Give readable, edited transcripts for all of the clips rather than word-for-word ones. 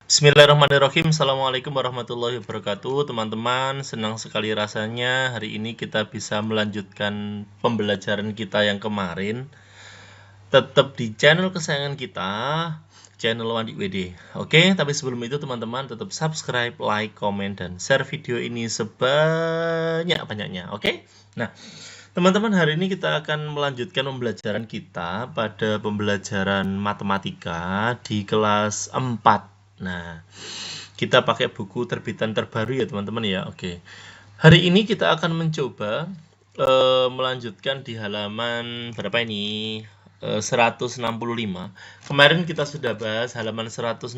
Bismillahirrahmanirrahim. Assalamualaikum warahmatullahi wabarakatuh. Teman-teman, senang sekali rasanya hari ini kita bisa melanjutkan pembelajaran kita yang kemarin. Tetap di channel kesayangan kita, channel Wandi WD. Oke, tapi sebelum itu teman-teman tetap subscribe, like, komen, dan share video ini sebanyak-banyaknya. Oke? Nah, teman-teman, hari ini kita akan melanjutkan pembelajaran kita pada pembelajaran matematika di kelas 4. Nah, kita pakai buku terbitan terbaru ya teman-teman ya. Oke. Hari ini kita akan mencoba melanjutkan di halaman berapa ini? 165. Kemarin kita sudah bahas halaman 164.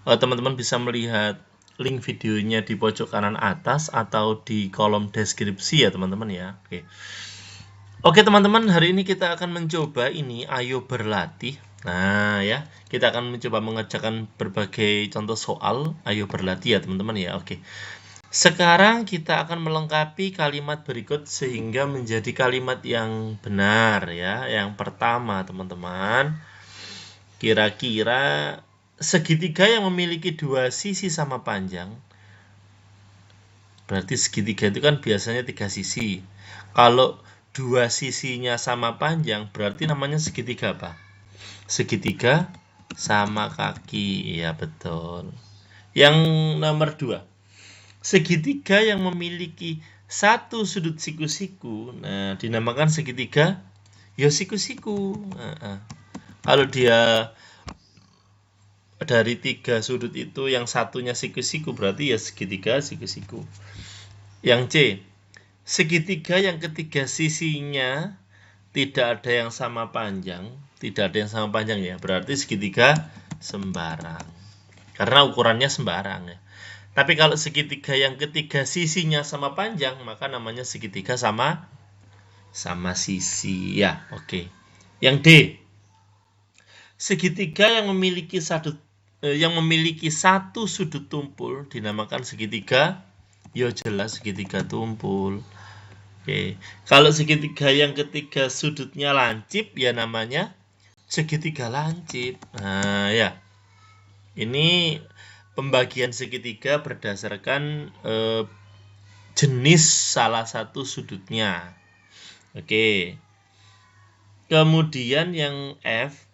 Teman-teman bisa melihat link videonya di pojok kanan atas atau di kolom deskripsi ya teman-teman ya. Oke teman-teman, hari ini kita akan mencoba ini ayo berlatih. Nah ya, kita akan mencoba mengerjakan berbagai contoh soal ayo berlatih ya teman-teman ya. Oke. Sekarang kita akan melengkapi kalimat berikut sehingga menjadi kalimat yang benar ya. Yang pertama teman-teman, kira-kira segitiga yang memiliki dua sisi sama panjang. Berarti segitiga itu kan biasanya tiga sisi. Kalau dua sisinya sama panjang, berarti namanya segitiga apa? Segitiga sama kaki. Ya betul. Yang nomor 2, segitiga yang memiliki satu sudut siku-siku, nah dinamakan segitiga ya siku-siku. Kalau dia dari 3 sudut itu yang satunya siku-siku, berarti ya segitiga siku-siku. Yang C, segitiga yang ketiga sisinya tidak ada yang sama panjang, ya, berarti segitiga sembarang. Karena ukurannya sembarang ya. Tapi kalau segitiga yang ketiga sisinya sama panjang, maka namanya segitiga sama sisi ya. Oke. Yang D, segitiga yang memiliki satu sudut tumpul dinamakan segitiga ya jelas segitiga tumpul. Oke. Kalau segitiga yang ketiga sudutnya lancip ya namanya segitiga lancip. Nah, ya. Ini pembagian segitiga berdasarkan jenis salah satu sudutnya. Oke. Kemudian yang F,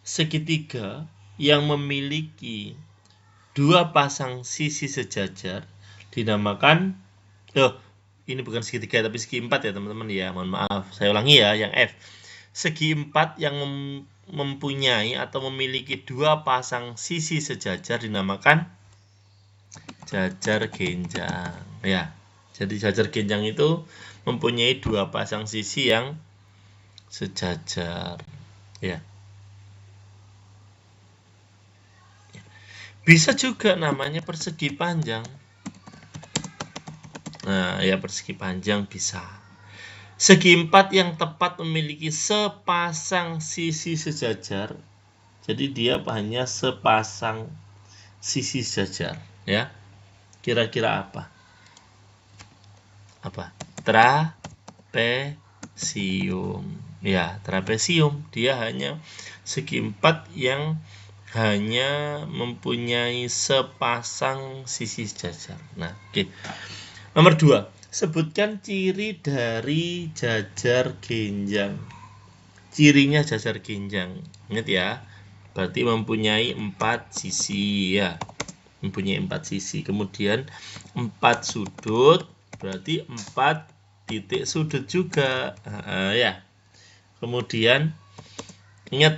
segitiga yang memiliki dua pasang sisi sejajar dinamakan ini bukan segitiga tapi segi empat ya teman-teman ya. Mohon maaf, saya ulangi ya. Yang F, segi empat yang mempunyai atau memiliki dua pasang sisi sejajar dinamakan jajar genjang ya. Jadi jajar genjang itu mempunyai dua pasang sisi yang sejajar ya. Bisa juga namanya persegi panjang. Nah, ya persegi panjang bisa. Segi empat yang tepat memiliki sepasang sisi sejajar. Jadi dia hanya sepasang sisi sejajar, ya. Kira-kira apa? Apa? Trapesium. Ya, trapesium. Dia hanya segi empat yang hanya mempunyai sepasang sisi sejajar. Nah, oke. Nomor 2, sebutkan ciri dari jajar genjang. Cirinya jajar genjang. Ingat ya, berarti mempunyai 4 sisi ya. Mempunyai 4 sisi. Kemudian 4 sudut, berarti 4 titik sudut juga. Ya. Kemudian ingat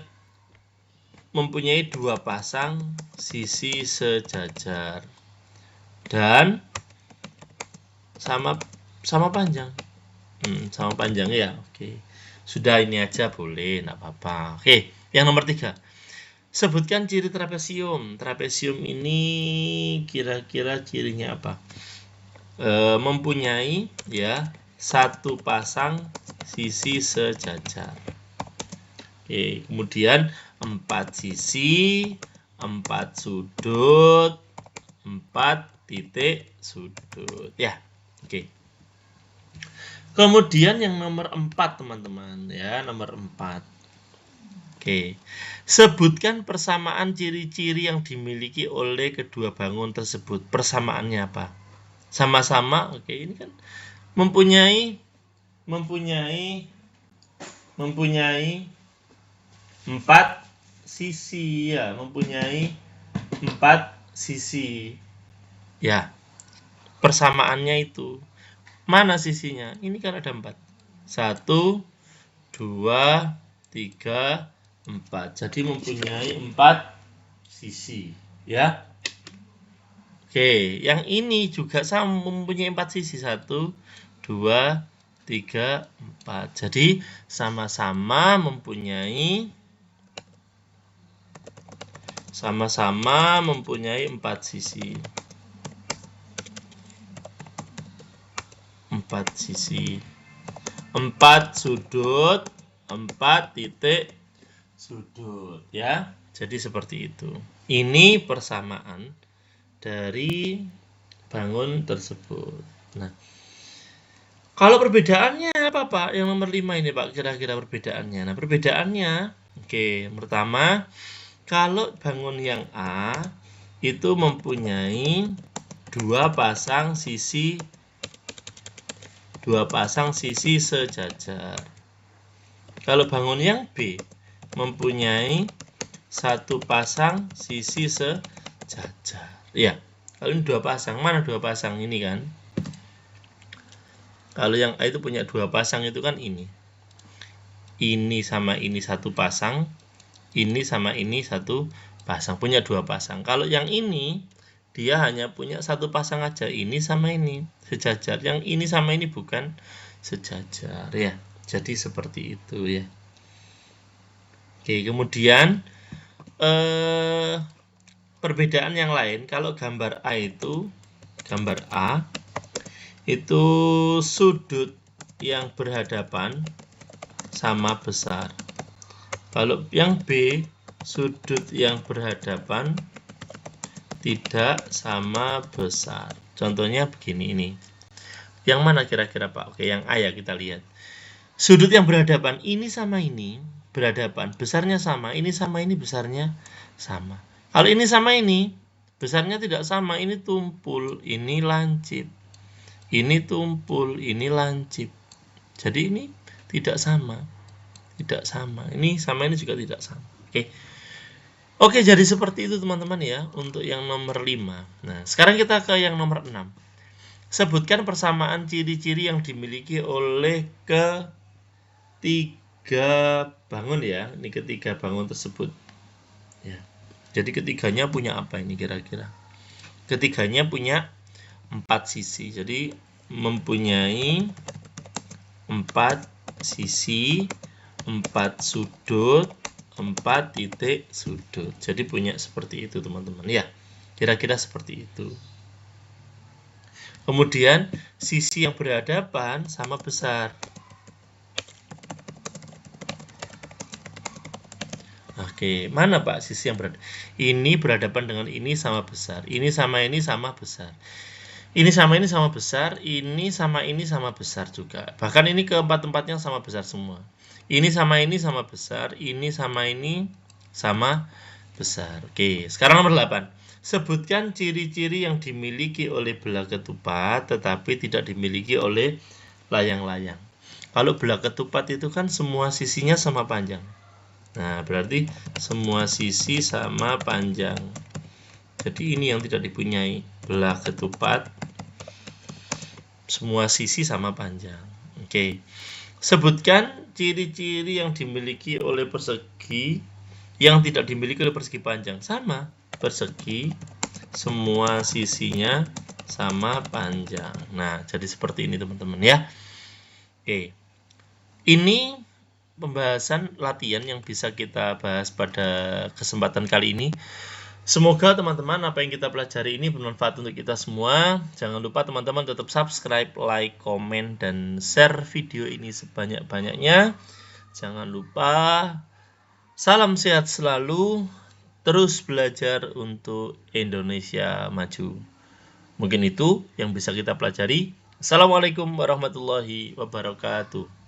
mempunyai dua pasang sisi sejajar. Dan sama panjang. Sama panjang ya. Oke. Sudah ini aja boleh, enggak apa-apa. Oke, yang nomor 3. Sebutkan ciri trapesium. Trapesium ini kira-kira cirinya apa? Mempunyai ya satu pasang sisi sejajar. Oke, kemudian 4 sisi, 4 sudut, 4 titik sudut ya. Oke. Kemudian yang nomor 4 teman-teman ya, nomor 4. Oke. Sebutkan persamaan ciri-ciri yang dimiliki oleh kedua bangun tersebut. Persamaannya apa? Sama-sama, oke, ini kan mempunyai 4 sisi ya, mempunyai 4 sisi. Ya. Persamaannya itu. Mana sisinya? Ini kan ada 4. 1, 2, 3, 4. Jadi mempunyai 4 sisi, ya. Oke, yang ini juga sama mempunyai 4 sisi. 1, 2, 3, 4. Jadi sama-sama mempunyai 4 sisi. 4 sisi. 4 sudut, 4 titik sudut, ya. Jadi seperti itu. Ini persamaan dari bangun tersebut. Nah, kalau perbedaannya apa, Pak? Yang nomor 5 ini, Pak, kira-kira perbedaannya. Nah, perbedaannya, oke, pertama, kalau bangun yang A itu mempunyai 2 pasang sisi sejajar. Kalau bangun yang B mempunyai 1 pasang sisi sejajar. Ya, kalau ini 2 pasang, mana 2 pasang ini kan? Kalau yang A itu punya 2 pasang itu kan ini. Ini sama ini 1 pasang, ini sama ini 1 pasang, punya 2 pasang. Kalau yang ini dia hanya punya 1 pasang aja, ini sama ini sejajar, yang ini sama ini bukan sejajar, ya. Jadi seperti itu, ya. Oke, kemudian perbedaan yang lain, kalau gambar A itu sudut yang berhadapan sama besar. Kalau yang B, sudut yang berhadapan tidak sama besar. Contohnya begini ini. Yang mana kira-kira, Pak? Oke, yang A ya, kita lihat. Sudut yang berhadapan ini sama ini berhadapan, besarnya sama, ini sama ini besarnya sama. Kalau ini sama ini, besarnya tidak sama, ini tumpul, ini lancip. Ini tumpul, ini lancip. Jadi ini tidak sama. Tidak sama. Ini sama ini juga tidak sama. Oke. Oke, jadi seperti itu teman-teman ya untuk yang nomor 5. Nah, sekarang kita ke yang nomor 6. Sebutkan persamaan ciri-ciri yang dimiliki oleh ketiga bangun ya. Ini ketiga bangun tersebut. Ya. Jadi ketiganya punya apa ini kira-kira? Ketiganya punya 4 sisi. Jadi mempunyai 4 sisi, 4 sudut, 4 titik sudut. Jadi punya seperti itu teman-teman ya. Kira-kira seperti itu. Kemudian sisi yang berhadapan sama besar. Oke, mana Pak sisi yang berhadapan? Ini berhadapan dengan ini sama besar. Ini sama besar. Ini sama ini sama besar. Ini sama besar juga. Bahkan ini keempat-empatnya sama besar semua. Ini sama besar. Ini sama besar. Oke, sekarang nomor 8. Sebutkan ciri-ciri yang dimiliki oleh belah ketupat tetapi tidak dimiliki oleh layang-layang. Kalau belah ketupat itu kan semua sisinya sama panjang. Nah, berarti semua sisi sama panjang. Jadi ini yang tidak dipunyai. Belah ketupat semua sisi sama panjang. Oke. Sebutkan ciri-ciri yang dimiliki oleh persegi yang tidak dimiliki oleh persegi panjang. Sama, persegi semua sisinya sama panjang. Nah, jadi seperti ini teman-teman ya. Oke. Ini pembahasan latihan yang bisa kita bahas pada kesempatan kali ini. Semoga teman-teman apa yang kita pelajari ini bermanfaat untuk kita semua. Jangan lupa teman-teman tetap subscribe, like, komen, dan share video ini sebanyak-banyaknya. Jangan lupa salam sehat selalu. Terus belajar untuk Indonesia maju. Mungkin itu yang bisa kita pelajari. Assalamualaikum warahmatullahi wabarakatuh.